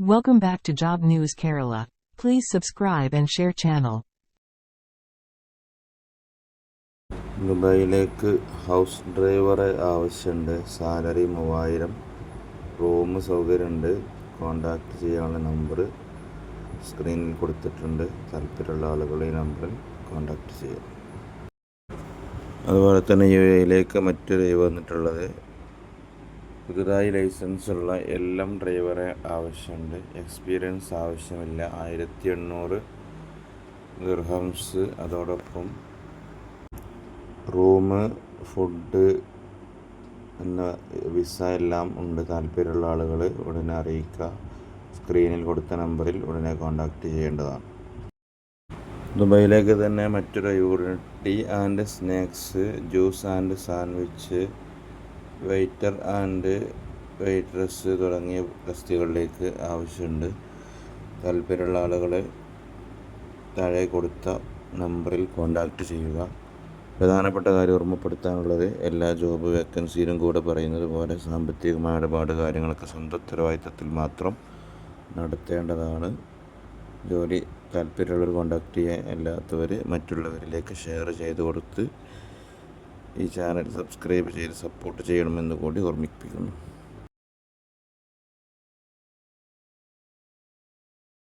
Welcome back to Job News Kerala. Please subscribe and share channel. ദുബായിലേക്ക് house ഡ്രൈവറെ ആവശ്യമുണ്ട്. Salary 3000. Room സൗകര്യമുണ്ട്. Contact ചെയ്യാനുള്ള നമ്പർ സ്ക്രീനിൽ കൊടുത്തിട്ടുണ്ട്. താല്പര്യമുള്ള ആളുകൾ ഈ നമ്പറിൽ കോണ്ടാക്ട് ചെയ്യാം. അതുപോലെ തന്നെ UAE മറ്റൊരു വന്നിട്ടുള്ളത് പുതുതായി ലൈസൻസ് ഉള്ള എല്ലാം ഡ്രൈവറെ ആവശ്യമുണ്ട്. എക്സ്പീരിയൻസ് ആവശ്യമില്ല. 1800 ദിർഹംസ്. അതോടൊപ്പം റൂം, ഫുഡ് എന്ന വിസ എല്ലാം ഉണ്ട്. താല്പര്യമുള്ള ആളുകൾ ഉടനെ അറിയിക്കുക. സ്ക്രീനിൽ കൊടുത്ത നമ്പറിൽ ഉടനെ കോൺടാക്റ്റ് ചെയ്യേണ്ടതാണ്. ദുബായിലേക്ക് തന്നെ മറ്റൊരു tea and snacks, juice and sandwich, waiter and waitress തുടങ്ങിയ തസ്തികകളിലേക്ക് ആവശ്യമുണ്ട്. താല്പര്യമുള്ള ആളുകൾ താഴെ കൊടുത്ത നമ്പറിൽ കോൺടാക്റ്റ് ചെയ്യുക. പ്രധാനപ്പെട്ട കാര്യം ഓർമ്മപ്പെടുത്താനുള്ളത്, എല്ലാ ജോബ് വേക്കൻസിയിലും കൂടെ പറയുന്നത് പോലെ സാമ്പത്തികമായ ഇടപാട് കാര്യങ്ങളൊക്കെ സ്വന്തം ഉത്തരവാദിത്തത്തിൽ മാത്രം നടത്തേണ്ടതാണ്. ജോലി താല്പര്യമുള്ളവർ കോൺടാക്റ്റ് ചെയ്യാൻ, അല്ലാത്തവർ മറ്റുള്ളവരിലേക്ക് ഷെയർ ചെയ്ത് കൊടുത്ത് ഈ ചാനൽ സബ്സ്ക്രൈബ് ചെയ്ത് സപ്പോർട്ട് ചെയ്യണമെന്ന് കൂടി ഓർമ്മിപ്പിക്കുന്നു.